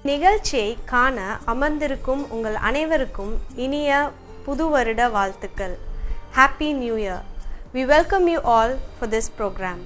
நிகழ்ச்சியை காண அமர்ந்திருக்கும் உங்கள் அனைவருக்கும் இனிய புது வருட வாழ்த்துக்கள். Happy New Year. We welcome you all for this program.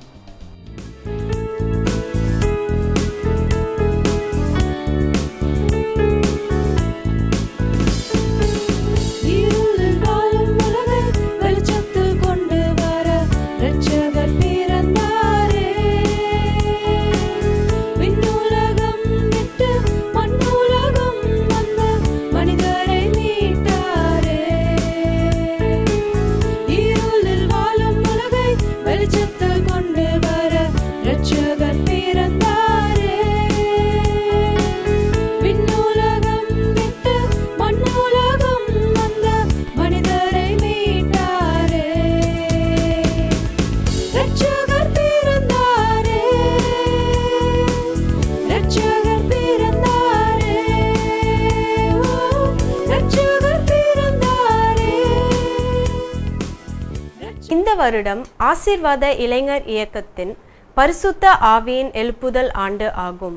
இந்த வருடம் ஆசீர்வாத இளைஞர் இயக்கத்தின் பரிசுத்த ஆவியின் எழுப்புதல் ஆண்டு ஆகும்.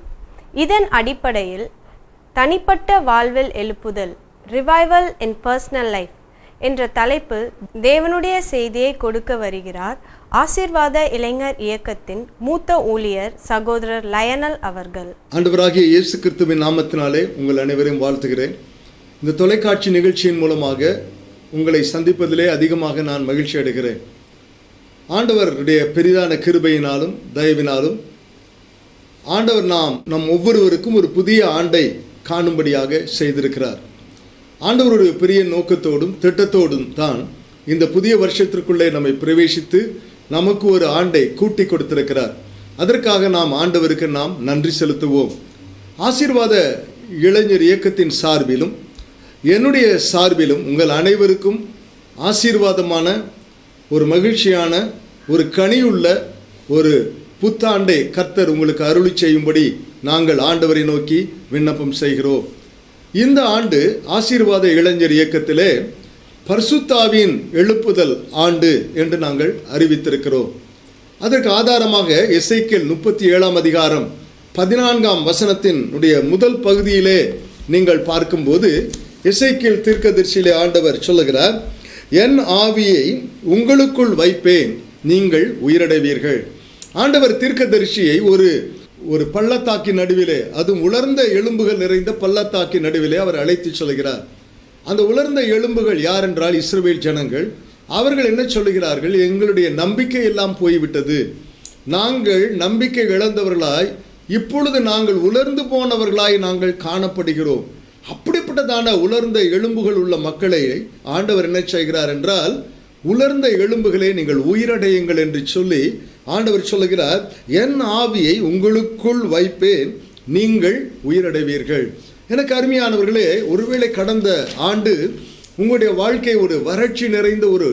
இதன் அடிப்படையில் தனிப்பட்ட வாழ்வில் எழுப்புதல், ரிவைவல் இன் பர்சனல் லைஃப் என்ற தலைப்பில் தேவனுடைய செய்தியை கொடுக்க வருகிறார் ஆசீர்வாத இளைஞர் இயக்கத்தின் மூத்த ஊழியர் சகோதரர் லயனல் அவர்கள். ஆண்டவராகிய இயேசு கிறிஸ்துவின் நாமத்தினாலே உங்கள் அனைவரையும் வாழ்த்துகிறேன். இந்த தொலைக்காட்சி நிகழ்ச்சியின் மூலமாக உங்களை சந்திப்பதிலே அதிகமாக நான் மகிழ்ச்சி அடைகிறேன். ஆண்டவருடைய பெரிதான கிருபையினாலும் தயவினாலும் ஆண்டவர் நம் ஒவ்வொருவருக்கும் ஒரு புதிய ஆண்டை காணும்படியாக செய்திருக்கிறார். ஆண்டவருடைய பெரிய நோக்கத்தோடும் திட்டத்தோடும் தான் இந்த புதிய வருஷத்திற்குள்ளே நம்மை பிரவேசித்து நமக்கு ஒரு ஆண்டை கூட்டி கொடுத்திருக்கிறார். அதற்காக நாம் ஆண்டவருக்கு நாம் நன்றி செலுத்துவோம். ஆசீர்வாத இளைஞர் இயக்கத்தின் சார்பிலும் என்னுடைய சார்பிலும் உங்கள் அனைவருக்கும் ஆசீர்வாதமான ஒரு மகிழ்ச்சியான ஒரு கனியுள்ள ஒரு புத்தாண்டை கர்த்தர் உங்களுக்கு அருளி செய்யும்படி நாங்கள் ஆண்டவரை நோக்கி விண்ணப்பம் செய்கிறோம். இந்த ஆண்டு ஆசீர்வாத இளைஞர் இயக்கத்திலே பரிசுத்தாவின் எழுப்புதல் ஆண்டு என்று நாங்கள் அறிவித்திருக்கிறோம். அதற்கு ஆதாரமாக எசேக்கியேல் 37 அதிகாரம் 14 வசனத்தினுடைய முதல் பகுதியிலே நீங்கள் பார்க்கும்போது எசேக்கியேல் தீர்க்கதரிசியிலே ஆண்டவர் சொல்லுகிறார், என் ஆவியை உங்களுக்குள் வைப்பேன், நீங்கள் உயிரடைவீர்கள். ஆண்டவர் தீர்க்கதரிசியை ஒரு பள்ளத்தாக்கின் நடுவிலே, அதுவும் உலர்ந்த எலும்புகள் நிறைந்த பள்ளத்தாக்கின் நடுவிலே அவர் அழைத்து சொல்கிறார். அந்த உலர்ந்த எலும்புகள் யார் என்றால் இஸ்ரவேல் ஜனங்கள். அவர்கள் என்ன சொல்லுகிறார்கள்? எங்களுடைய நம்பிக்கை எல்லாம் போய்விட்டது, நாங்கள் நம்பிக்கை இழந்தவர்களாய் இப்பொழுது நாங்கள் உலர்ந்து போனவர்களாய் நாங்கள் காணப்படுகிறோம். அப்படிப்பட்டதான உலர்ந்த எலும்புகள் உள்ள மக்களை ஆண்டவர் என்ன செய்கிறார் என்றால், உலர்ந்த எலும்புகளே நீங்கள் உயிரடையுங்கள் என்று சொல்லி ஆண்டவர் சொல்லுகிறார், என் ஆவியை உங்களுக்குள் வைப்பேன், நீங்கள் உயிரடைவீர்கள். எனக்கு அருமையானவர்களே, ஒருவேளை கடந்த ஆண்டு உங்களுடைய வாழ்க்கை ஒரு வறட்சி நிறைந்த ஒரு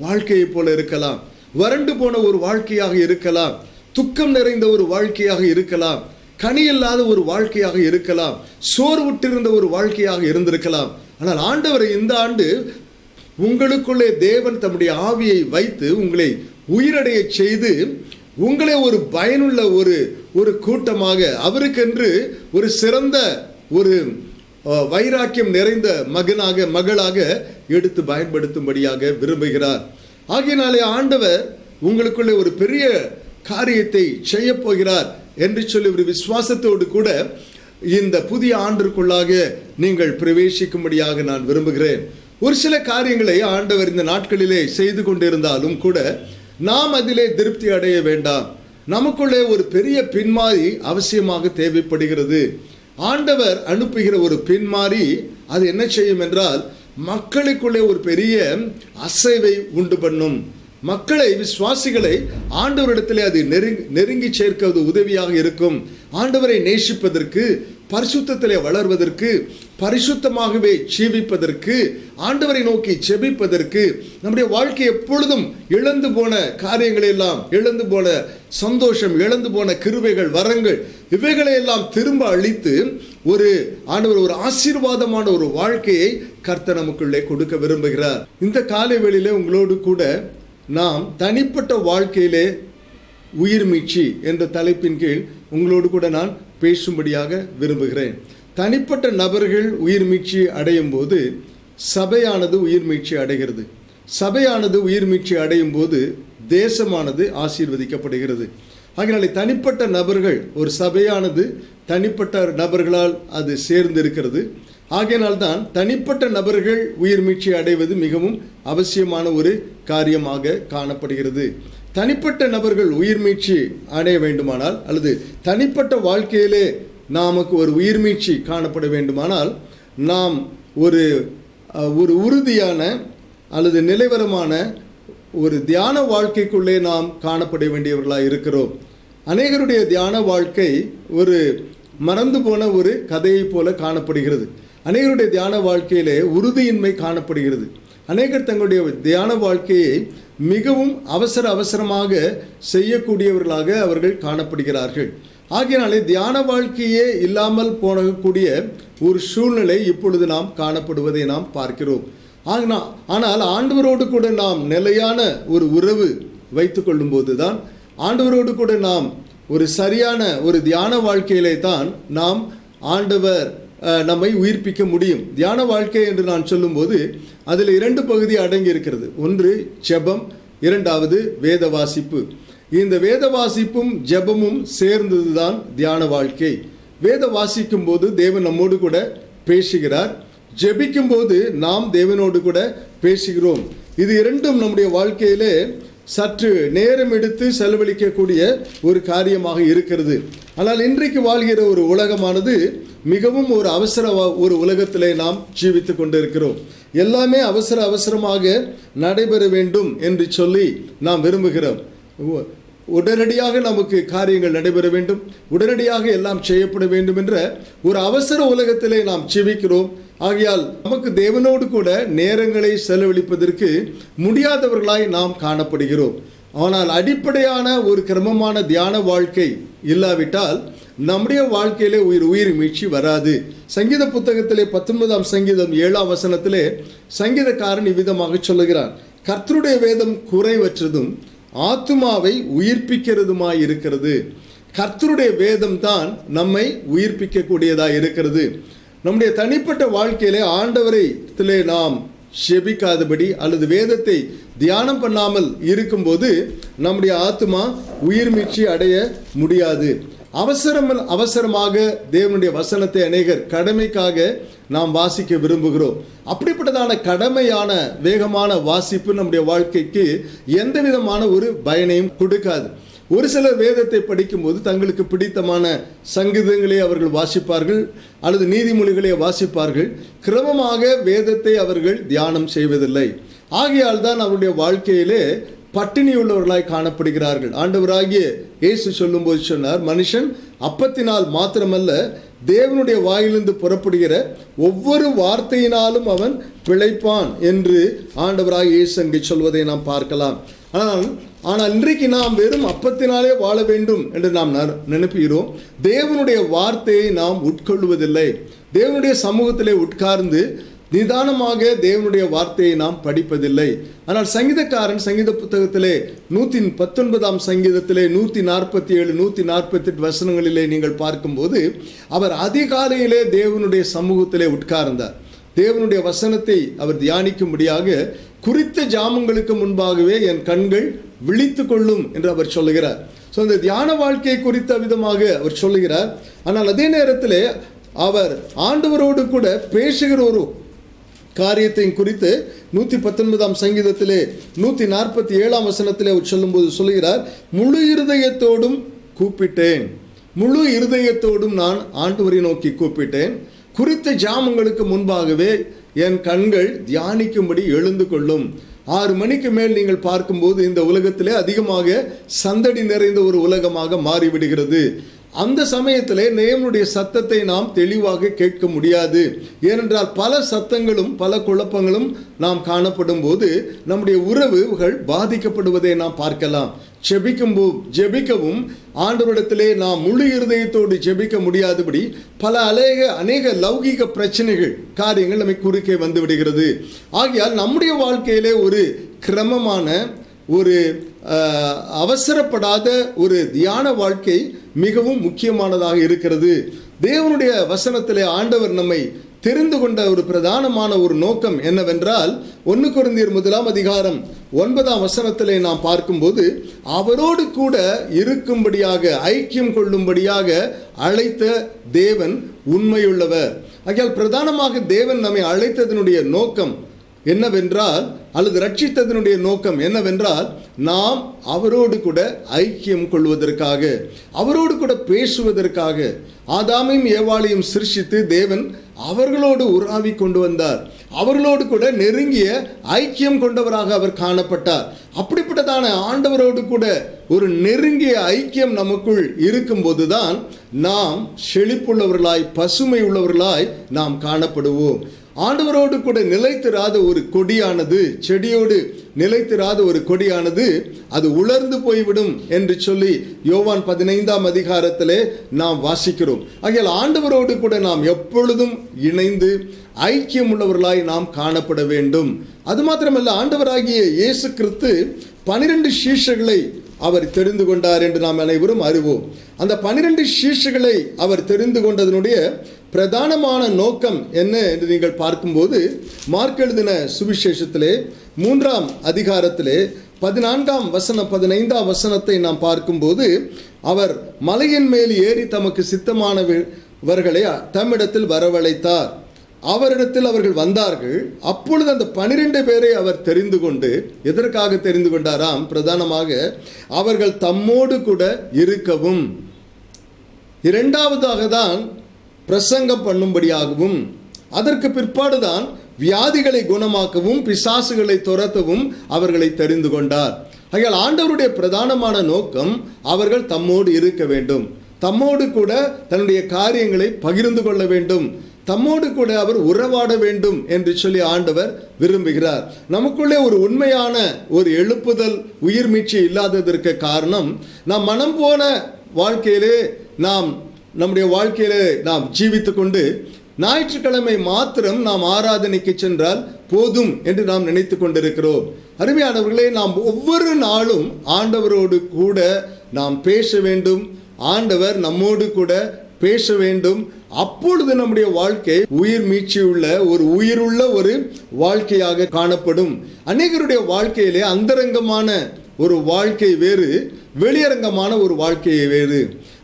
வாழ்க்கையை போல இருக்கலாம், வறண்டு போன ஒரு வாழ்க்கையாக இருக்கலாம், துக்கம் நிறைந்த ஒரு வாழ்க்கையாக இருக்கலாம், கனி இல்லாத ஒரு வாழ்க்கையாக இருக்கலாம், சோர்வுற்றிருந்த ஒரு வாழ்க்கையாக இருந்திருக்கலாம். ஆனால் ஆண்டவர் இந்த ஆண்டு உங்களுக்குள்ளே தேவன் தம்முடைய ஆவியை வைத்து உங்களை உயிரடைய செய்து உங்களை ஒரு பயனுள்ள ஒரு கூட்டமாக, அவருக்கென்று ஒரு சிறந்த ஒரு வைராக்கியம் நிறைந்த மகளாக எடுத்து பயன்படுத்தும்படியாக விரும்புகிறார். ஆகையினாலே ஆண்டவர் உங்களுக்குள்ளே ஒரு பெரிய காரியத்தை செய்ய போகிறார் என்று சொல்லி ஒரு விசுவாசத்தோடு கூட இந்த புதிய ஆண்டிற்குள்ளாக நீங்கள் பிரவேசிக்கும்படியாக நான் விரும்புகிறேன். ஒரு சில காரியங்களை ஆண்டவர் இந்த நாட்களிலே செய்து கொண்டிருந்தாலும் கூட நாம் அதிலே திருப்தி அடைய வேண்டாம். நமக்குள்ளே ஒரு பெரிய பின்மாறி அவசியமாக தேவைப்படுகிறது. ஆண்டவர் அனுப்புகிற ஒரு பின்மாறி அது என்ன செய்யும் என்றால், மக்களுக்குள்ளே ஒரு பெரிய அசைவை உண்டு பண்ணும். மக்களை, விசுவாசிகளை ஆண்டவரிடத்திலே அது நெருங்கி சேர்க்கிறது உதவியாக இருக்கும். ஆண்டவரை நேசிப்பதற்கு, பரிசுத்தத்திலே வளர்வதற்கு, பரிசுத்தமாகவே ஜீவிப்பதற்கு, ஆண்டவரை நோக்கி ஜெபிப்பதற்கு, நம்முடைய வாழ்க்கை எப்பொழுதும் இழந்து போன காரியங்களை எல்லாம், இழந்து போன சந்தோஷம், இழந்து போன கிருபைகள், வரங்கள், இவைகளை எல்லாம் திரும்ப அளித்து ஆண்டவர் ஒரு ஆசீர்வாதமான ஒரு வாழ்க்கையை கர்த்தர் நமக்குள்ளே கொடுக்க விரும்புகிறார். இந்த காலை வேளையிலே உங்களோடு கூட நாம் தனிப்பட்ட வாழ்க்கையிலே உயிர் மீட்சி என்ற தலைப்பின் கீழ் உங்களோடு கூட நான் பேசும்படியாக விரும்புகிறேன். தனிப்பட்ட நபர்கள் உயிர் மீட்சி அடையும் போது சபையானது உயிர் மீட்சி அடைகிறது. சபையானது உயிர் மீட்சி அடையும் போது தேசமானது ஆசீர்வதிக்கப்படுகிறது. ஆகையினாலே தனிப்பட்ட நபர்கள், ஒரு சபையானது தனிப்பட்ட நபர்களால் அது சேர்ந்து இருக்கிறது. ஆகையினால்தான் தனிப்பட்ட நபர்கள் உயிர் மீட்சி அடைவது மிகவும் அவசியமான ஒரு காரியமாக காணப்படுகிறது. தனிப்பட்ட நபர்கள் உயிர் மீட்சி அடைய வேண்டுமானால், அல்லது தனிப்பட்ட வாழ்க்கையிலே நமக்கு ஒரு உயிர் மீட்சி காணப்பட வேண்டுமானால், நாம் ஒரு உறுதியான அல்லது நிலைவரமான ஒரு தியான வாழ்க்கைக்குள்ளே நாம் காணப்பட வேண்டியவர்களாக இருக்கிறோம். அநேகருடைய தியான வாழ்க்கை ஒரு மறந்து போன ஒரு கதையை போல காணப்படுகிறது. அநேகருடைய தியான வாழ்க்கையிலே உறுதியின்மை காணப்படுகிறது. அநேகர் தங்களுடைய தியான வாழ்க்கையை மிகவும் அவசரமாக செய்யக்கூடியவர்களாக அவர்கள் காணப்படுகிறார்கள். ஆகையினாலே தியான வாழ்க்கையே இல்லாமல் போகக்கூடிய ஒரு சூழ்நிலை இப்பொழுது நாம் காணப்படுவதை நாம் பார்க்கிறோம். ஆனால் ஆண்டவரோடு கூட நாம் நிலையான ஒரு உறவு வைத்து கொள்ளும் போது தான், ஆண்டவரோடு கூட நாம் ஒரு சரியான ஒரு தியான வாழ்க்கையிலே தான் நாம் ஆண்டவர் நம்மை உயிர்ப்பிக்க முடியும். தியான வாழ்க்கை என்று நான் சொல்லும்போது அதில் 2 பகுதி அடங்கி இருக்கிறது. ஒன்று ஜெபம், இரண்டாவது வேத வாசிப்பு. இந்த வேத வாசிப்பும் ஜெபமும் சேர்ந்தது தான் தியான வாழ்க்கை. வேத வாசிக்கும் போது தேவன் நம்மோடு கூட பேசுகிறார். ஜெபிக்கும் போது நாம் தேவனோடு கூட பேசுகிறோம். இது இரண்டும் நம்முடைய வாழ்க்கையிலே சற்று நேரம் எடுத்து செலவழிக்கக்கூடிய ஒரு காரியமாக இருக்கிறது. ஆனால் இன்றைக்கு வாழ்கிற ஒரு உலகமானது மிகவும் ஒரு ஒரு உலகத்திலே நாம் ஜீவித்து கொண்டிருக்கிறோம். எல்லாமே அவசரமாக நடைபெற வேண்டும் என்று சொல்லி நாம் விரும்புகிறோம். உடனடியாக நமக்கு காரியங்கள் நடைபெற வேண்டும், உடனடியாக எல்லாம் செய்யப்பட வேண்டும் என்ற ஒரு அவசர உலகத்திலே நாம் ஜீவிக்கிறோம். ஆகையால் நமக்கு தேவனோடு கூட நேரங்களை செலவழிப்பதற்கு முடியாதவர்களாய் நாம் காணப்படுகிறோம். ஆனால் அடிப்படையான ஒரு கிரமமான தியான வாழ்க்கை இல்லாவிட்டால் நம்முடைய வாழ்க்கையிலே உயிர் மீட்சி வராது. சங்கீத புத்தகத்திலே 19ஆம் சங்கீதம் 7ஆம் வசனத்திலே சங்கீதக்காரன் இவ்விதமாக சொல்லுகிறான்: கர்த்தருடைய வேதம் குறைவற்றதும் ஆத்துமாவை உயிர்ப்பிக்கிறதுமாய் இருக்கிறது. கர்த்தருடைய வேதம் தான் நம்மை உயிர்ப்பிக்கக்கூடியதாய் இருக்கிறது. நம்முடைய தனிப்பட்ட வாழ்க்கையிலே ஆண்டவரை நாம் செபிக்காதபடி அல்லது வேதத்தை தியானம் பண்ணாமல் இருக்கும்போது நம்முடைய ஆத்துமா உயிர் மீட்சி அடைய முடியாது. அவசரமாக தேவனுடைய வசனத்தை அநேகர் கடமைக்காக நாம் வாசிக்க விரும்புகிறோம். அப்படிப்பட்டதான கடமையான வேகமான வாசிப்பு நம்முடைய வாழ்க்கைக்கு எந்த விதமான ஒரு பயனையும் கொடுக்காது. ஒரு சிலர் வேதத்தை படிக்கும்போது தங்களுக்கு பிடித்தமான சங்கீதங்களை அவர்கள் வாசிப்பார்கள், அல்லது நீதிமொழிகளை வாசிப்பார்கள். கிரமமாக வேதத்தை அவர்கள் தியானம் செய்வதில்லை. ஆகையால் தான் அவருடைய வாழ்க்கையிலே பட்டினி உள்ளவர்களாய் காணப்படுகிறார்கள். ஆண்டவராகிய இயேசு சொல்லும்போது சொன்னார், மனுஷன் அப்பத்தினால் மாத்திரமல்ல தேவனுடைய வாயிலிருந்து புறப்படுகிற ஒவ்வொரு வார்த்தையினாலும் அவன் பிழைப்பான் என்று ஆண்டவராகிய இயேசு அங்கே சொல்வதை நாம் பார்க்கலாம். ஆனால் இன்றைக்கு நாம் வெறும் அப்பத்தினாலே வாழ வேண்டும் என்று நாம் நினைப்புகிறோம். தேவனுடைய வார்த்தையை நாம் உட்கொள்வதில்லை. தேவனுடைய சமூகத்திலே உட்கார்ந்து நிதானமாக தேவனுடைய வார்த்தையை நாம் படிப்பதில்லை. ஆனால் சங்கீதக்காரன் சங்கீத புத்தகத்திலே 119ஆம் சங்கீதத்திலே 147 148 வசனங்களிலே நீங்கள் பார்க்கும்போது அவர் அதிகாலையிலே தேவனுடைய சமூகத்திலே உட்கார்ந்தார். தேவனுடைய வசனத்தை அவர் தியானிக்கும்படியாக குறித்த ஜாமங்களுக்கு முன்பாகவே என் கண்கள் விழித்து கொள்ளும் என்று அவர் சொல்லுகிறார். ஸோ அந்த தியான வாழ்க்கையை குறித்த விதமாக அவர் சொல்லுகிறார். ஆனால் அதே நேரத்தில் அவர் ஆண்டவரோடு கூட பேசுகிற ஒரு காரியத்தை குறித்து 119ஆம் சங்கீதத்திலே 147ஆம் வசனத்திலே சொல்லும்போது சொல்லுகிறார், முழு இருதயத்தோடும் கூப்பிட்டேன், முழு இருதயத்தோடும் நான் ஆண்டவரை நோக்கி கூப்பிட்டேன், குறித்த ஜாமங்களுக்கு முன்பாகவே என் கண்கள் தியானிக்கும்படி எழுந்து கொள்ளும். 6 மணிக்கு மேல் நீங்கள் பார்க்கும்போது இந்த உலகத்திலே அதிகமாக சந்தடி நிறைந்த ஒரு உலகமாக மாறிவிடுகிறது. அந்த சமயத்திலே தேவனுடைய சத்தத்தை நாம் தெளிவாக கேட்க முடியாது. ஏனென்றால் பல சத்தங்களும் பல குழப்பங்களும் நாம் காணப்படும் போது நம்முடைய உறவுகள் பாதிக்கப்படுவதை நாம் பார்க்கலாம். ஜெபிக்கவும் ஆண்டவரிடத்திலே நாம் முழு இருதயத்தோடு ஜெபிக்க முடியாதபடி பல அநேக லௌகீக பிரச்சனைகள் காரியங்கள் நம்மை குறுக்கே வந்து விடுகிறது. ஆகையால் நம்முடைய வாழ்க்கையிலே ஒரு கிரமமான ஒரு அவசரப்படாத ஒரு தியான வாழ்க்கை மிகவும் முக்கியமானதாக இருக்கிறது. தேவனுடைய வசனத்திலே ஆண்டவர் நம்மை தெரிந்து கொண்ட ஒரு பிரதானமான ஒரு நோக்கம் என்னவென்றால் 1 கொரிந்தியர் 1:9 நாம் பார்க்கும்போது, அவரோடு கூட இருக்கும்படியாக ஐக்கியம் கொள்ளும்படியாக அழைத்த தேவன் உண்மையுள்ளவர். ஆகையால் பிரதானமாக தேவன் நம்மை அழைத்ததனுடைய நோக்கம் என்னவென்றால், அல்லது ரட்சித்ததனுடைய நோக்கம் என்னவென்றால், நாம் அவரோடு கூட ஐக்கியம் கொள்வதற்காக, அவரோடு கூட பேசுவதற்காக. ஆதாமையும் ஏவாளையும் சிருஷ்டித்து தேவன் அவர்களோடு உறாவி கொண்டு வந்தார். அவர்களோடு கூட நெருங்கிய ஐக்கியம் கொண்டவராக அவர் காணப்பட்டார். அப்படிப்பட்டதான ஆண்டவரோடு கூட ஒரு நெருங்கிய ஐக்கியம் நமக்குள் இருக்கும்போதுதான் நாம் செழிப்புள்ளவர்களாய், பசுமை உள்ளவர்களாய் நாம் காணப்படுவோம். ஆண்டவரோடு கூட நிலைத்திராத ஒரு கொடியானது, செடியோடு நிலைத்திராத ஒரு கொடியானது அது உலர்ந்து போய்விடும் என்று சொல்லி யோவான் 15 நாம் வாசிக்கிறோம். ஆகையால் ஆண்டவரோடு கூட நாம் எப்பொழுதும் இணைந்து ஐக்கியம் உள்ளவர்களாய் நாம் காணப்பட வேண்டும். அது மாத்திரமல்ல, ஆண்டவராகிய இயேசு கிறிஸ்து 12 சீஷர்களை அவர் தெரிந்து கொண்டார் என்று நாம் அனைவரும் அறிவோம். அந்த 12 சீஷர்களை அவர் தெரிந்து கொண்டதனுடைய பிரதானமான நோக்கம் என்ன என்று நீங்கள் பார்க்கும்போது, மார்க் எழுதின சுவிசேஷத்திலே 3 14 15 நாம் பார்க்கும்போது, அவர் மலையின் மேல் ஏறி தமக்கு சித்தமானவர்களை தம்மிடத்தில் வரவழைத்தார். அவரிடத்தில் அவர்கள் வந்தார்கள். அப்பொழுது அந்த 12 பேரை அவர் தெரிந்து கொண்டு, எதற்காக தெரிந்து கொண்டாராம்? பிரதானமாக அவர்கள் தம்மோடு கூட இருக்கவும், இரண்டாவதாக தான் பிரசங்கம் பண்ணும்படியாகவும், அதற்கு பிற்பாடுதான் வியாதிகளை குணமாக்கவும் பிசாசுகளை துரத்தவும் அவர்களை தெரிந்து கொண்டார். ஆகையால் ஆண்டவருடைய பிரதானமான நோக்கம் அவர்கள் தம்மோடு இருக்க வேண்டும், தம்மோடு கூட தன்னுடைய காரியங்களை பகிர்ந்து கொள்ள வேண்டும், தம்மோடு கூட அவர் உறவாட வேண்டும் என்று சொல்லி ஆண்டவர் விரும்புகிறார். நமக்குள்ளே ஒரு உண்மையான ஒரு எழுப்புதல், உயிர் மீட்சி இல்லாததற்கு காரணம், நாம் மனம் போன வாழ்க்கையிலே நம்முடைய வாழ்க்கையிலே நாம் ஜீவித்து கொண்டு ஞாயிற்றுக்கிழமை மாத்திரம் நாம் ஆராதனைக்கு சென்றால் போதும் என்று நாம் நினைத்து கொண்டிருக்கிறோம். அருமையானவர்களே, நாம் ஒவ்வொரு நாளும் ஆண்டவரோடு கூட நாம் பேச வேண்டும், ஆண்டவர் நம்மோடு கூட பேச வேண்டும். அப்பொழுது நம்முடைய வாழ்க்கை உயிர் மீட்சியுள்ள ஒரு உயிருள்ள ஒரு வாழ்க்கையாக காணப்படும். அநேகருடைய வாழ்க்கையிலே அந்தரங்கமான ஒரு வாழ்க்கை வேறு, வெளியரங்கமான ஒரு வாழ்க்கையை வேறு.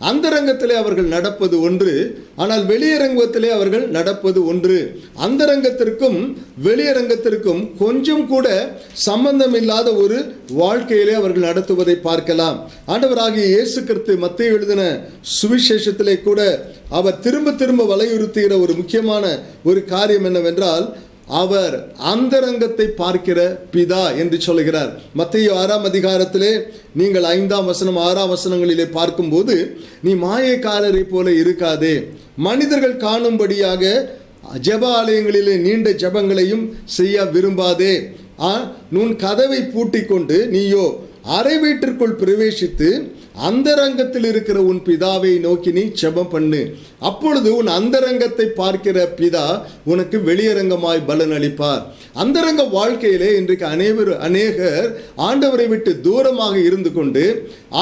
அந்தரங்கத்திலே அவர்கள் நடப்பது ஒன்று, ஆனால் வெளியரங்கத்திலே அவர்கள் நடப்பது ஒன்று. அந்தரங்கத்திற்கும் வெளியரங்கத்திற்கும் கொஞ்சம் கூட சம்பந்தம் இல்லாத ஒரு வாழ்க்கையிலே அவர்கள் நடத்துவதை பார்க்கலாம். ஆண்டவராகிய இயேசு கிறிஸ்து மத்தேயு எழுதின சுவிசேஷத்திலே கூட அவர் திரும்ப திரும்ப வலியுறுத்துகிற ஒரு முக்கியமான ஒரு காரியம் என்னவென்றால், அவர் அந்தரங்கத்தை பார்க்கிற பிதா என்று சொல்லுகிறார். மத்தேயு 6 நீங்கள் 5 6 பார்க்கும்போது, நீ மாயக்காரரை போல இருக்காதே, மனிதர்கள் காணும்படியாக ஜெப ஆலயங்களிலே நீண்ட ஜெபங்களையும் செய்ய விரும்பாதே. உன் கதவை பூட்டி கொண்டு நீயோ அறை வீட்டிற்குள் பிரவேசித்து அந்தரங்கத்தில் இருக்கிற உன் பிதாவை நோக்கி நீ ஜெபம் பண்ணு. அப்பொழுது உன் அந்தரங்கத்தை பார்க்கிற பிதா உனக்கு வெளியரங்கமாய் பலன் அளிப்பார். அந்தரங்க வாழ்க்கையிலே இன்றைக்கு அநேகர் ஆண்டவரை விட்டு தூரமாக இருந்து கொண்டு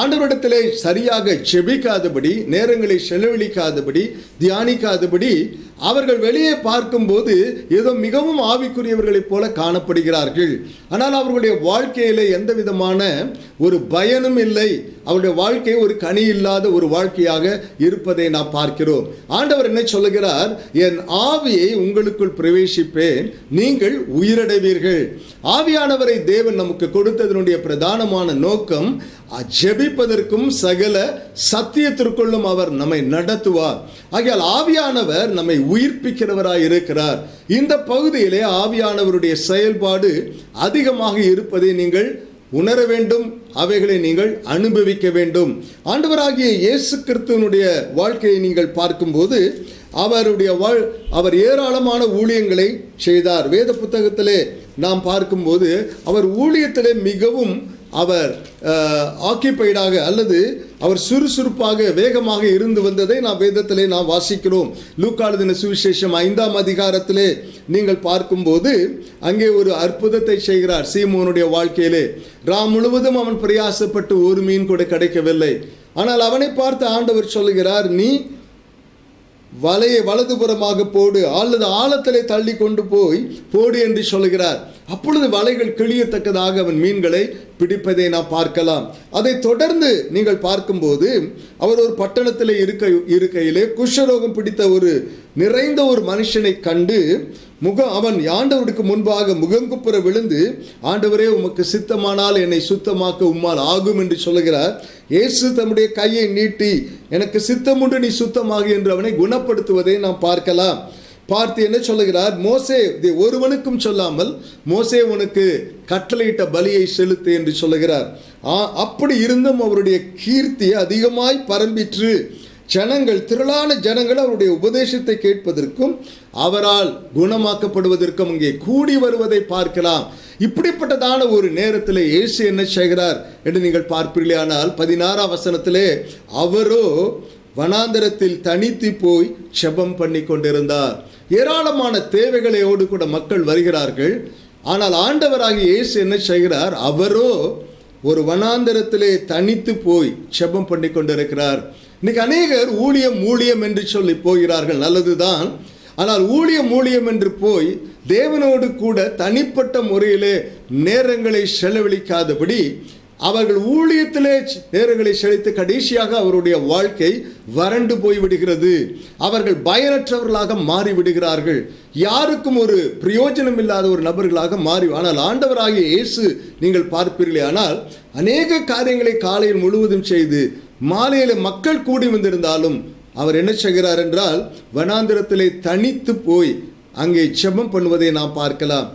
ஆண்டவரிடத்திலே சரியாக ஜெபிக்காதபடி, நேரங்களை செலவழிக்காதபடி, தியானிக்காதபடி அவர்கள் வெளியே பார்க்கும்போது ஏதோ மிகவும் ஆவிக்குரியவர்களைப் போல காணப்படுகிறார்கள். ஆனால் அவர்களுடைய வாழ்க்கையிலே எந்த விதமான ஒரு பயனும் இல்லை. அவருடைய வாழ்க்கை ஒரு கனி இல்லாத ஒரு வாழ்க்கையாக இருப்பதை நாம் பார்க்கிறோம். ஆண்டவர் என்ன சொல்லுகிறார்? என் ஆவியை உங்களுக்குள் பிரவேசிப்பேன், நீங்கள் உயிரடைவீர்கள். ஆவியானவரை தேவன் நமக்கு கொடுத்ததனுடைய பிரதானமான நோக்கம் ஜெபிப்பதற்கும் சகல சத்தியத்திற்குள்ளும் அவர் நம்மை நடத்துவார். ஆகையால் ஆவியானவர் நம்மை உயிர்ப்பிக்கிறவராய் இருக்கிறார். இந்த பகுதியிலே ஆவியானவருடைய செயல்பாடு அதிகமாக இருப்பதை நீங்கள் உணர வேண்டும், அவைகளை நீங்கள் அனுபவிக்க வேண்டும். ஆண்டவராகிய இயேசு கிறிஸ்துவினுடைய வாழ்க்கையை நீங்கள் பார்க்கும்போது அவர் ஏராளமான ஊழியங்களை செய்தார். வேத புத்தகத்திலே நாம் பார்க்கும்போது அவர் ஊழியத்திலே மிகவும் அவர் ஆக்கியபைடாக அல்லது அவர் சுறுசுறுப்பாக வேகமாக இருந்து வந்ததை நாம் வேதத்திலே நாம் வாசிக்கிறோம். லூக்கா எழுதின சுவிசேஷம் 5ஆம் அதிகாரத்திலே நீங்கள் பார்க்கும்போது அங்கே ஒரு அற்புதத்தை செய்கிறார் சீமோனுடைய வாழ்க்கையிலே. முழுவதும் அவன் பிரயாசப்பட்டு ஒரு மீன் கூட கிடைக்கவில்லை. ஆனால் அவனை பார்த்து ஆண்டவர் சொல்லுகிறார், நீ வலையை வலதுபுறமாக போடு அல்லது ஆழத்திலே தள்ளி கொண்டு போய் போடு என்று சொல்லுகிறார். அப்பொழுது வலைகள் கிழியத்தக்கதாக அவன் மீன்களை பிடிப்பதை நாம் பார்க்கலாம். அதை தொடர்ந்து நீங்கள் பார்க்கும்போது அவர் ஒரு பட்டணத்தில் இருக்கையிலே குஷ்டரோகம் பிடித்த ஒரு நிறைந்த ஒரு மனுஷனை கண்டு அவன் ஆண்டவருக்கு முன்பாக முகங்குப்புற விழுந்து, ஆண்டவரே உமக்கு சித்தமானால் என்னை சுத்தமாக்க உம்மால் ஆகும் என்று சொல்லுகிறார். இயேசு தம்முடைய கையை நீட்டி எனக்கு சித்தமுண்டு நீ சுத்தமாக என்று அவனை குணப்படுத்துவதை நாம் பார்க்கலாம். பார்த்து என்ன சொல்லுகிறார், மோசே இதை ஒருவனுக்கும் சொல்லாமல் மோசே உனக்கு கட்டளையிட்ட பலியை செலுத்து என்று சொல்லுகிறார். அப்படி இருந்தும் அவருடைய கீர்த்தி அதிகமாய் பரம்பிற்று. திரளான ஜனங்கள் அவருடைய உபதேசத்தை கேட்பதற்கும் அவரால் குணமாக்கப்படுவதற்கும் அங்கே கூடி வருவதை பார்க்கலாம். இப்படிப்பட்டதான ஒரு நேரத்தில் இயேசு என்ன செய்கிறார் என்று நீங்கள் பார்ப்பீர்களே. ஆனால் 16ஆம் வசனத்திலே அவரோ வனாந்தரத்தில் தனித்து போய் ஜெபம் பண்ணி கொண்டிருந்தார். ஏராளமான தேவைகளோடு கூட மக்கள் வருகிறார்கள். ஆனால் ஆண்டவராகிய இயேசு என்ன செய்கிறார், அவரோ ஒரு வனாந்தரத்திலே தனித்து போய் ஜெபம் பண்ணி கொண்டிருக்கிறார். இன்னைக்கு அநேகர் ஊழியம் என்று சொல்லி போகிறார்கள், நல்லதுதான். ஆனால் ஊழியம் என்று போய் தேவனோடு கூட தனிப்பட்ட முறையிலே நேரங்களை செலவழிக்காதபடி அவர்கள் ஊழியத்திலே நேரங்களை செலுத்தி கடைசியாக அவருடைய வாழ்க்கை வறண்டு போய்விடுகிறது. அவர்கள் பயனற்றவர்களாக மாறிவிடுகிறார்கள். யாருக்கும் ஒரு பிரயோஜனம் இல்லாத ஒரு நபர்களாக மாறி. ஆனால் ஆண்டவராகிய இயேசு நீங்கள் பார்ப்பீர்களே, ஆனால் அநேக காரியங்களை காலையில் முழுவதும் செய்து மாலையில மக்கள் கூடி வந்திருந்தாலும் அவர் என்ன செய்கிறார் என்றால் வனாந்திரத்திலே தனித்து போய் அங்கே ஜெபம் பண்ணுவதை நாம் பார்க்கலாம்.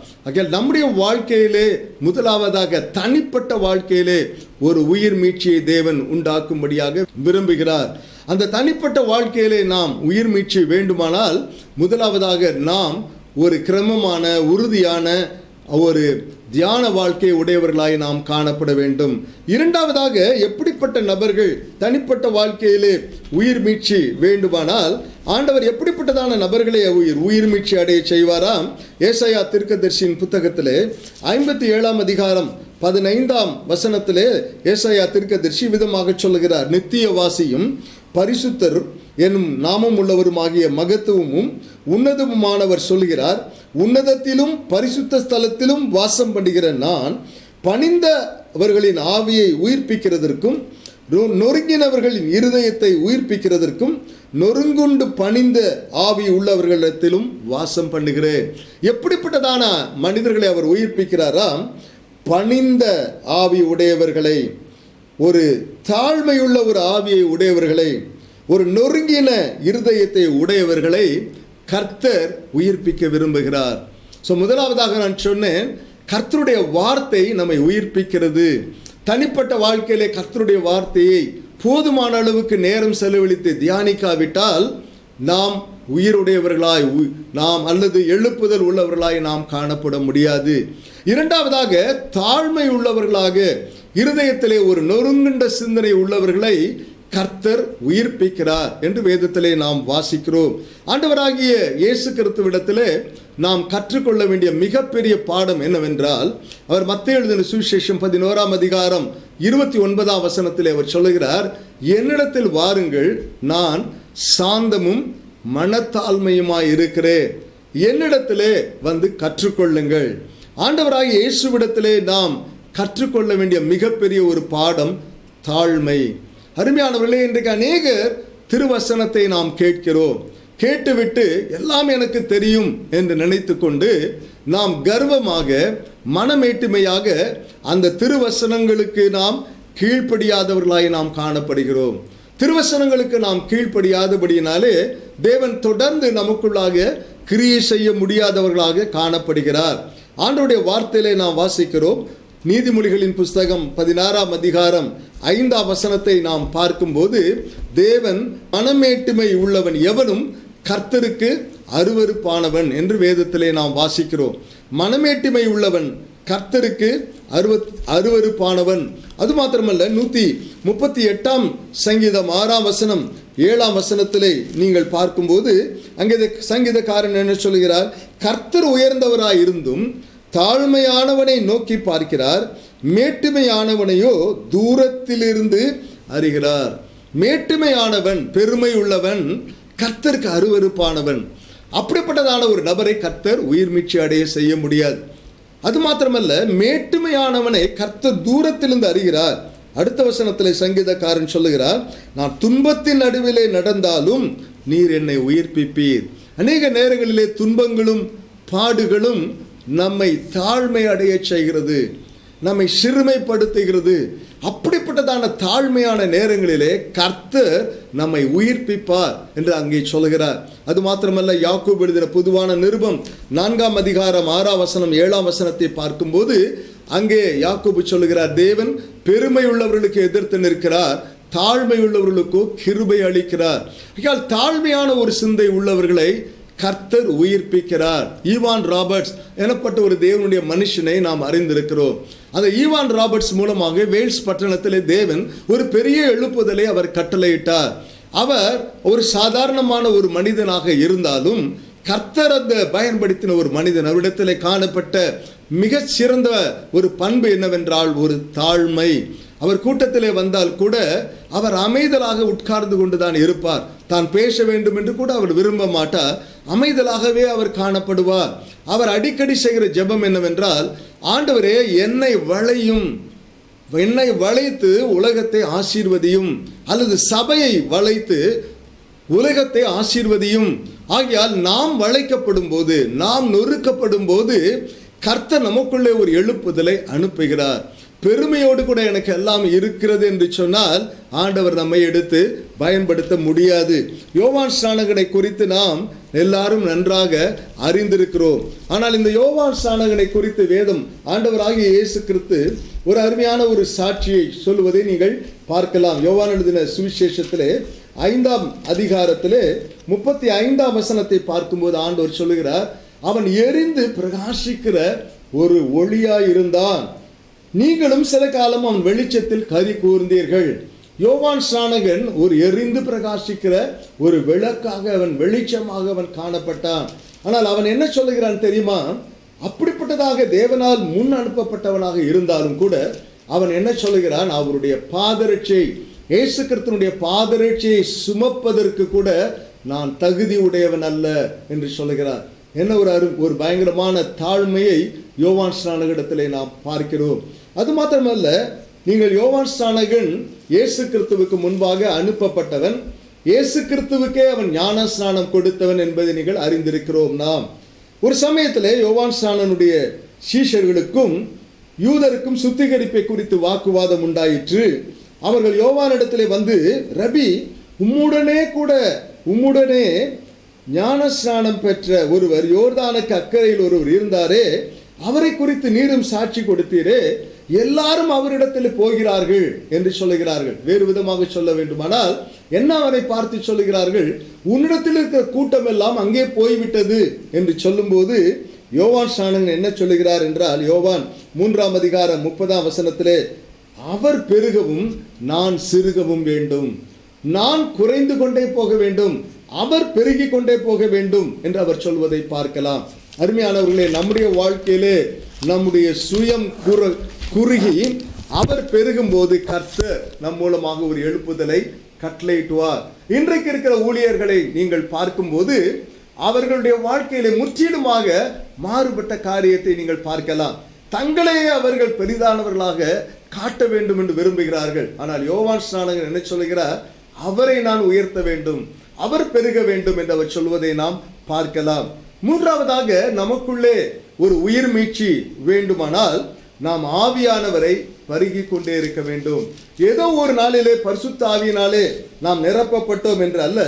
நம்முடைய வாழ்க்கையிலே முதலாவதாக தனிப்பட்ட வாழ்க்கையிலே ஒரு உயிர் மீட்சியை தேவன் உண்டாக்கும்படியாக விரும்புகிறார். அந்த தனிப்பட்ட வாழ்க்கையிலே நாம் உயிர் மீட்சி வேண்டுமானால் முதலாவதாக நாம் ஒரு கிரமமான உறுதியான ஒரு தியான வாழ்க்கை உடையவர்களாய் நாம் காணப்பட வேண்டும். இரண்டாவதாக எப்படிப்பட்ட நபர்கள் தனிப்பட்ட வாழ்க்கையிலே உயிர் மீட்சி வேண்டுமானால் ஆண்டவர் எப்படிப்பட்டதான நபர்களை உயிர் மீட்சி அடைய செய்வாராம். ஏசாயா தீர்க்கதரிசியின் புத்தகத்திலே 57ஆம் அதிகாரம் 15ஆம் வசனத்திலே ஏசாயா தீர்க்கதரிசி விதமாக சொல்லுகிறார், நித்தியவாசியும் பரிசுத்தர் என்னும் நாமம் உள்ளவருமாகிய மகத்துவமும் உன்னதமுமானவர் சொல்கிறார், உன்னதத்திலும் பரிசுத்த ஸ்தலத்திலும் வாசம் பண்ணுகிற நான் பணிந்தவர்களின் ஆவியை உயிர்ப்பிக்கிறதற்கும் நொறுங்கினவர்களின் இருதயத்தை உயிர்ப்பிக்கிறதற்கும் நொறுங்குண்டு பணிந்த ஆவி உள்ளவர்களிடத்திலும் வாசம் பண்ணுகிறேன். எப்படிப்பட்டதான மனிதர்களை அவர் உயிர்ப்பிக்கிறாராம், பணிந்த ஆவி உடையவர்களை, ஒரு தாழ்மையுள்ள ஒரு ஆவியை உடையவர்களை, ஒரு நொறுங்கின இருதயத்தை உடையவர்களை கர்த்தர் உயிர்ப்பிக்க விரும்புகிறார். முதலாவதாக நான் சொன்னேன், கர்த்தருடைய வார்த்தை நம்மை உயிர்ப்பிக்கிறது. தனிப்பட்ட வாழ்க்கையிலே கர்த்தருடைய வார்த்தையை போதுமான அளவுக்கு நேரம் செலவழித்து தியானிக்காவிட்டால் நாம் உயிருடையவர்களாய் நாம் அல்லது எழுப்புதல் உள்ளவர்களாய் நாம் காணப்பட முடியாது. இரண்டாவதாக தாழ்மை உள்ளவர்களாக இருதயத்திலே ஒரு நொறுங்குண்ட சிந்தனை உள்ளவர்களை கர்த்தர் உயிர்ப்பிக்கிறார் என்று வேதத்திலே நாம் வாசிக்கிறோம். ஆண்டவராகிய இயேசு கிறிஸ்துவிடத்திலே நாம் கற்றுக்கொள்ள வேண்டிய மிகப்பெரிய பாடம் என்னவென்றால், அவர் மத்தேயு எழுதின சுவிசேஷம் 11ஆம் அதிகாரம் 29ஆம் வசனத்திலே அவர் சொல்லுகிறார், என்னிடத்தில் வாருங்கள், நான் சாந்தமும் மனத்தாழ்மையுமாய் இருக்கிறேன், என்னிடத்திலே வந்து கற்றுக்கொள்ளுங்கள். ஆண்டவராகிய இயேசுவிடத்திலே நாம் கற்றுக்கொள்ள வேண்டிய மிகப்பெரிய ஒரு பாடம் தாழ்மை. அருமையானவர்களே, இன்றைக்கு அநேகர் திருவசனத்தை நாம் கேட்கிறோம், கேட்டுவிட்டு எல்லாம் எனக்கு தெரியும் என்று நினைத்து கொண்டு நாம் கர்வமாக மனமேட்டுமையாக அந்த திருவசனங்களுக்கு நாம் கீழ்ப்படியாதவர்களாய் நாம் காணப்படுகிறோம். திருவசனங்களுக்கு நாம் கீழ்ப்படியாதபடியினாலே தேவன் தொடர்ந்து நமக்குள்ளாக கிரியை செய்ய முடியாதவர்களாக காணப்படுகிறார். ஆண்டவருடைய வார்த்தையிலே நாம் வாசிக்கிறோம், நீதிமொழிகளின் புஸ்தகம் 16ஆம் அதிகாரம் 5ஆம் வசனத்தை நாம் பார்க்கும்போது, தேவன் மனமேட்டுமை உள்ளவன் எவனும் கர்த்தருக்கு அருவருப்பானவன் என்று வேதத்திலே நாம் வாசிக்கிறோம். மனமேட்டுமை உள்ளவன் கர்த்தருக்கு அருவருப்பானவன். அது மாத்திரமல்ல, 138 சங்கீதம் 6 வசனம் 7 வசனத்திலே நீங்கள் பார்க்கும்போது அங்கே சங்கீதக்காரன் என்ன சொல்கிறார்? கர்த்தர் உயர்ந்தவராய் இருந்தும் தாழ்மையானவனை நோக்கி பார்க்கிறார், மேட்டுமையானவனையோ தூரத்திலிருந்து அறிகிறார். மேட்டுமையானவன், பெருமை உள்ளவன், கர்த்தருக்கு அருவருப்பானவன். அப்படிப்பட்டதான ஒரு நபரை கர்த்தர் உயிர் மீட்சி அடைய செய்ய முடியாது. அது மாத்திரமல்ல, மேட்டுமையானவனை கர்த்தர் தூரத்திலிருந்து அறிகிறார். அடுத்த வசனத்தில் சங்கீதக்காரன் சொல்லுகிறார், நான் துன்பத்தின் நடுவிலே நடந்தாலும் நீர் என்னை உயிர்ப்பிப்பீர். அநேக நேரங்களிலே துன்பங்களும் பாடுகளும் நம்மை தாழ்மை அடைய செய்கிறது, நம்மை சிறுமைப்படுத்துகிறது. அப்படிப்பட்டதான தாழ்மையான நேரங்களிலே கர்த்தர் நம்மை உயிர்ப்பிப்பார் என்று அங்கே சொல்கிறார். அது மாத்திரமல்ல, யாக்கோபு எழுதின பொதுவான நிருபம் 4 அதிகாரம் 6 வசனம் 7 வசனத்தை பார்க்கும்போது அங்கே யாக்கோபு சொல்லுகிறார், தேவன் பெருமை உள்ளவர்களுக்கு எதிர்த்து நிற்கிறார், தாழ்மை உள்ளவர்களுக்கோ கிருபை அளிக்கிறார். தாழ்மையான ஒரு சிந்தை உள்ளவர்களை கர்த்தர் உயிர்ப்பிக்கிறார். ஈவான் ராபர்ட்ஸ் எனப்பட்ட ஒரு தேவனுடைய மனுஷனை நாம் அறிந்திருக்கிறோம். அந்த ஈவான் ராபர்ட்ஸ் மூலமாக வேல்ஸ் பட்டணத்திலே தேவன் ஒரு பெரிய எழுப்புதலை அவர் கட்டளையிட்டார். அவர் ஒரு சாதாரணமான ஒரு மனிதனாக இருந்தாலும் கர்த்தர் அந்த பயன்படுத்தின ஒரு மனிதன். அவரிடத்தில் காணப்பட்ட மிக சிறந்த ஒரு பண்பு என்னவென்றால் ஒரு தாழ்மை. அவர் கூட்டத்திலே வந்தால் கூட அவர் அமைதலாக உட்கார்ந்து கொண்டுதான் இருப்பார். தான் பேச வேண்டும் என்று கூட அவர் விரும்ப மாட்டார். அமைதலாகவே அவர் காணப்படுவார். அவர் அடிக்கடி செய்கிற ஜெபம் என்னவென்றால், ஆண்டவரே என்னை வளைத்து உலகத்தை ஆசீர்வதியும், அல்லது சபையை வளைத்து உலகத்தை ஆசீர்வதியும். ஆகையால் நாம் வளைக்கப்படும் போது, நாம் நொறுக்கப்படும் போது கர்த்தர் நமக்குள்ளே ஒரு எழுப்புதலை அனுப்புகிறார். பெருமையோடு கூட எனக்கு எல்லாம் இருக்கிறது என்று சொன்னால் ஆண்டவர் நம்மை எடுத்து பயன்படுத்த முடியாது. யோவான் ஸ்நானகனை குறித்து நாம் எல்லாரும் நன்றாக அறிந்திருக்கிறோம். ஆனால் இந்த யோவான் ஸ்நானகனை குறித்து வேதம் ஆண்டவராகிய இயேசு கிறிஸ்து ஒரு அருமையான ஒரு சாட்சியை சொல்லுவதை நீங்கள் பார்க்கலாம். யோவான் எழுதின சுவிசேஷத்திலே 5 அதிகாரத்திலே 35 வசனத்தை பார்க்கும்போது ஆண்டவர் சொல்லுகிறார், அவன் எரிந்து பிரகாசிக்கிற ஒரு ஒளியாயிருந்தான், நீங்களும் சில காலம் அவன் வெளிச்சத்தில் கரி கூர்ந்தீர்கள். யோவான் ஸ்நானகன் ஒரு எரிந்து பிரகாசிக்கிற ஒரு விளக்காக, அவன் வெளிச்சமாக அவன் காணப்பட்டான். ஆனால் அவன் என்ன சொல்லுகிறான் தெரியுமா? அப்படிப்பட்டதாக தேவனால் முன் அனுப்பப்பட்டவனாக இருந்தாலும் கூட அவன் என்ன சொல்லுகிறான்? அவருடைய பாதரட்சை, இயேசு கிறிஸ்துவினுடைய பாதரட்சையை சுமப்பதற்கு கூட நான் தகுதி உடையவன் அல்ல என்று சொல்லுகிறார். என்ன ஒரு பயங்கரமான தாழ்மையை யோவான் ஸ்நானகனிடத்திலே நாம் பார்க்கிறோம். அது மாத்திரமல்ல, நீங்கள் யோவான் ஸ்நானகன் இயேசு கிறிஸ்துவுக்கு முன்பாக அனுப்பப்பட்டவன், இயேசு கிறிஸ்துவுக்கே அவன் ஞான ஸ்நானம் கொடுத்தவன் என்பதை நீங்கள் அறிந்திருக்கிறோம். நாம் ஒரு சமயத்திலே யோவான் ஸ்நானனுடைய சீஷர்களுக்கும் யூதருக்கும் சுத்திகரிப்பை குறித்து வாக்குவாதம் உண்டாயிற்று. அவர்கள் யோவானிடத்திலே வந்து, ரபி, உம்முடனே ஞான ஸ்நானம் பெற்ற ஒருவர், யோர்தானுக்கு அக்கறையில் ஒருவர் இருந்தாரே, அவரை குறித்து நீரும் சாட்சி கொடுத்தீரே, எல்லாரும் அவரிடத்தில் போகிறார்கள் என்று சொல்லுகிறார்கள். வேறு விதமாக சொல்ல வேண்டுமானால் என்ன அவரை பார்த்து சொல்லுகிறார்கள்? உன்னிடத்தில் இருக்கிற கூட்டம் எல்லாம் அங்கே போய்விட்டது என்று சொல்லும்போது யோவான் ஸ்நானகன் என்ன சொல்லுகிறார் என்றால், யோவான் 3 அதிகாரம் 30 வசனத்திலே, அவர் பெருகவும் நான் சிறுகவும் வேண்டும், நான் குறைந்து கொண்டே போக வேண்டும், அவர் பெருகி கொண்டே போக வேண்டும் என்று அவர் சொல்வதை பார்க்கலாம். அருமையானவர்களே, நம்முடைய வாழ்க்கையிலே நம்முடைய சுயம் குறுகி அவர் பெருகும் போது கர்த்தர் நம் மூலமாக ஒரு எழுப்புதலை கட்டளையிட்டுவார். இன்றைக்கு இருக்கிற ஊழியர்களை நீங்கள் பார்க்கும்போது அவர்களுடைய வாழ்க்கையிலே முற்றிலுமாக மாறுபட்ட காரியத்தை நீங்கள் பார்க்கலாம். தங்களையே அவர்கள் பெரிதானவர்களாக காட்ட வேண்டும் என்று விரும்புகிறார்கள். ஆனால் யோவான் ஸ்நானகன் என்ன சொல்லுகிறார்? அவரை நான் உயர்த்த வேண்டும், அவர் பெருக வேண்டும் என்று அவர் சொல்வதை நாம் பார்க்கலாம். மூன்றாவதாக, நமக்குள்ளே ஒரு உயிர் மீட்சி வேண்டுமானால் நாம் ஆவியானவரை பருகி கொண்டே இருக்க வேண்டும். ஏதோ ஒரு நாளிலே பரிசுத்த ஆவியினாலே நாம் நிரப்பப்பட்டோம் என்று அல்ல,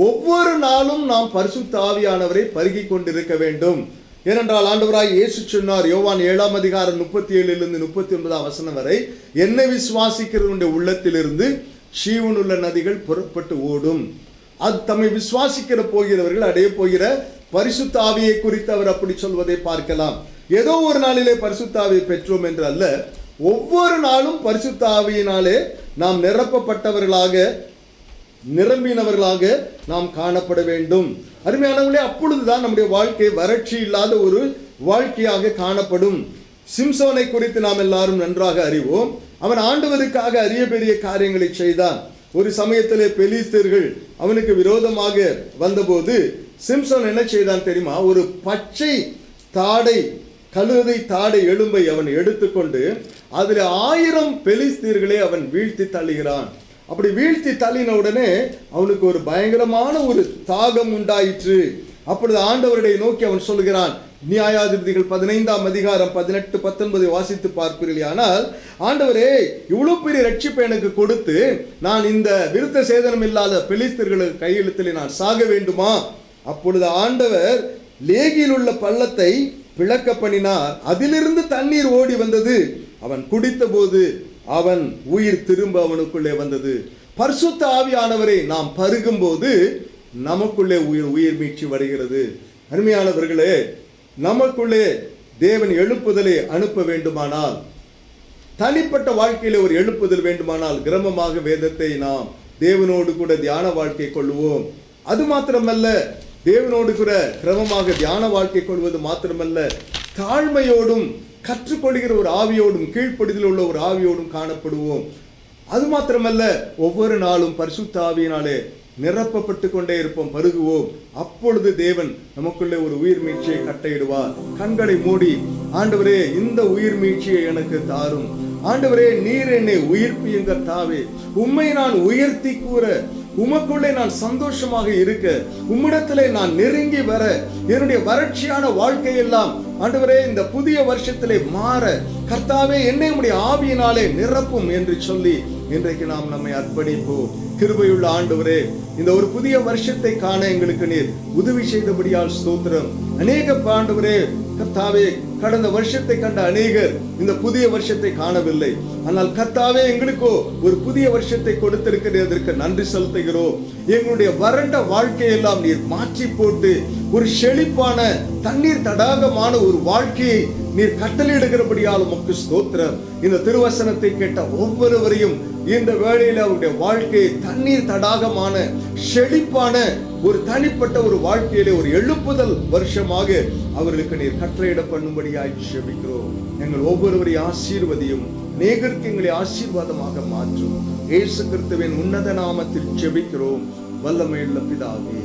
ஒவ்வொரு நாளும் நாம் பரிசுத்த ஆவியானவரை பருகி கொண்டிருக்க வேண்டும். ஏனென்றால் ஆண்டவராய் இயேசு சொன்னார், யோவான் 7 அதிகாரம் 37 39 வசனம் வரை, என்னை விசுவாசிக்கிறவனுடைய உள்ளத்திலிருந்து ஜீவனுள்ள நதிகள் புறப்பட்டு ஓடும். அது தம்மை விசுவாசிக்கிற போகிறவர்கள் அடைய போகிற பரிசுத்த ஆவியை குறித்து அவர் அப்படி சொல்வதை பார்க்கலாம். ஏதோ ஒரு நாளிலே பரிசுத்த ஆவியை பெற்றோம் என்று அல்ல, ஒவ்வொரு நாளும் பரிசுத்த ஆவியினாலே நாம் நிரப்பப்பட்டவர்களாக நிரம்பினவர்களாக நாம் காணப்பட வேண்டும். அருமையானவர்களே, அப்பொழுதுதான் நம்முடைய வாழ்க்கை வறட்சி இல்லாத ஒரு வாழ்க்கையாக காணப்படும். சிம்சோனை குறித்து நாம் எல்லாரும் நன்றாக அறிவோம். அவன் ஆண்டவருக்காக அரிய பெரிய காரியங்களை செய்தான். ஒரு சமயத்திலே பெலிஸ்தர்கள் அவனுக்கு விரோதமாக வந்தபோது சிம்சோன் என்ன செய்தான் தெரியுமா? ஒரு பச்சை தாடை, கழுதை தாடை எலும்பை அவன் எடுத்துக்கொண்டு அதில் 1000 பெலிஸ்தீர்களை அவன் வீழ்த்தி தள்ளுகிறான். அப்படி வீழ்த்தி தள்ளின உடனே அவனுக்கு ஒரு பயங்கரமான ஒரு தாகம் உண்டாயிற்று. அப்பொழுது ஆண்டவருடைய நோக்கி அவன் சொல்கிறான். நியாயாதிபதிகள் 15ஆம் அதிகாரம் 18-19 வாசித்து பார்ப்பீர்கள். ஆனால் ஆண்டவரே, இவ்வளவு பெரிய ரட்சிப்பை எனக்கு கொடுத்து நான் இந்த விருத்த சேதனம் இல்லாத பெலிஸ்தர்களுக்கு கையெழுத்தில் நான் சாக வேண்டுமா? அப்பொழுது ஆண்டவர் லேகியில் உள்ள பள்ளத்தை பிளக்க பண்ணினார். அதிலிருந்து தண்ணீர் ஓடி வந்தது. அவன் குடித்த போது அவன் உயிர் திரும்ப அவனுக்குள்ளே வந்தது. பரிசுத்த ஆவியானவரை நாம் பருகும் போது நமக்குள்ளே உயிர் மீட்சி வருகிறது. அருமையானவர்களே, நமக்குள்ளே தேவன் எழுப்புதலை அனுப்ப வேண்டுமானால், தனிப்பட்ட வாழ்க்கையில ஒரு எழுப்புதல் வேண்டுமானால், கிரமமாக வேதத்தை நாம் தேவனோடு கூட தியான வாழ்க்கை கொள்வோம். அது மாத்திரமல்ல, தேவனோடு கூட கிரமமாக தியான வாழ்க்கை கொள்வது மாத்திரமல்ல, தாழ்மையோடும் கற்றுக்கொள்கிற ஒரு ஆவியோடும் கீழ்ப்படிதல் உள்ள ஒரு ஆவியோடும் காணப்படுவோம். அது மாத்திரமல்ல, ஒவ்வொரு நாளும் பரிசுத்த ஆவியினாலே நிரப்பப்பட்டு கொண்டே இருப்போம், பருகுவோம். அப்பொழுது தேவன் நமக்குள்ளே ஒரு உயிர் மீட்சியை கட்டளையிடுவார். கண்களை மூடி, ஆண்டவரே, இந்த உயிர் மீட்சியை எனக்கு தாரும். ஆண்டவரே, நீர் என்னை உயிர்ப்பியுங்க தாவே. உம்மை நான் உயர்த்தி கூற, உமக்குள்ளே நான் சந்தோஷமாக இருக்க, உம்மிடத்திலே நான் நெருங்கி வர, என்னுடைய வறட்சியான வாழ்க்கையெல்லாம் ஆண்டவரே இந்த புதிய வருஷத்திலே மாற, கர்த்தாவே என்னை உம்முடைய ஆவியினாலே நிரப்பும் என்று சொல்லி இன்றைக்கு நாம் நம்மை அர்ப்பணிப்போம். கிருபையுள்ள ஆண்டவரே, இந்த ஒரு புதிய வருஷத்தை காண எங்களுக்கு நீர் உதவி செய்தபடியால் ஸ்தோத்திரம். அநேக ஆண்டவரே கர்த்தாவே, கடந்த வருஷத்தை கண்ட அநேகர் இந்த புதிய வருஷத்தை காணவில்லை. ஆனால் கர்த்தாவே, எங்களுக்கோ ஒரு புதிய வருஷத்தை கொடுத்திருக்கிறதற்கு நன்றி செலுத்துகிறோம். எங்களுடைய வறண்ட வாழ்க்கையெல்லாம் நீர் மாற்றி போட்டு ஒரு செழிப்பான தண்ணீர் தடாகமான ஒரு வாழ்க்கையை நீர் கட்டளையிடுகிறபடியால் உமக்கு ஸ்தோத்திரம். இந்த திருவசனத்தை கேட்ட ஒவ்வொருவரையும் இந்த வேளையில் அவருடைய வாழ்க்கையை தண்ணீர் தடாகமான செழிப்பான ஒரு தனிப்பட்ட ஒரு வாழ்க்கையிலே ஒரு எழுப்புதல் வருஷமாக அவர்களுக்கு நீர் கட்டளையிட பண்ணும்படியாய் ஜெபிக்கிறோம். எங்கள் ஒவ்வொருவரையும் ஆசீர்வதியும், அநேகருக்கு எங்களை ஆசீர்வாதமாக மாற்றும். இயேசு கிறிஸ்துவின் உன்னத நாமத்தில் ஜெபிக்கிறோம் வல்லமையுள்ள பிதாவே.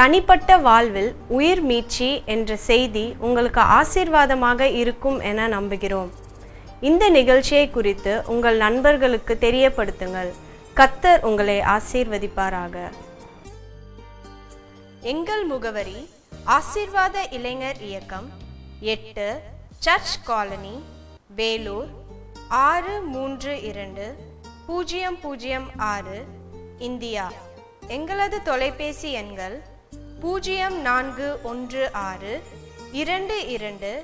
தனிப்பட்ட வாழ்வில் உயிர் மீட்சி என்ற செய்தி உங்களுக்கு ஆசீர்வாதமாக இருக்கும் என நம்புகிறோம். இந்த நிகழ்ச்சியை குறித்து உங்கள் நண்பர்களுக்கு தெரியப்படுத்துங்கள். கர்த்தர் உங்களை ஆசீர்வதிப்பாராக. எங்கள் முகவரி: ஆசீர்வாத இளைஞர் இயக்கம், 8 சர்ச் காலனி, வேலூர் 632006, இந்தியா. எங்களது தொலைபேசி எண்கள் 0416 22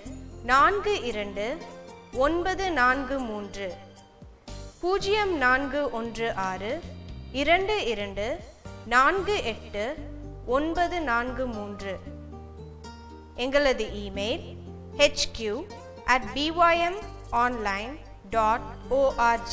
42 943, 0416 22 48 943. எங்களது இமெயில் hq@bymonline.org.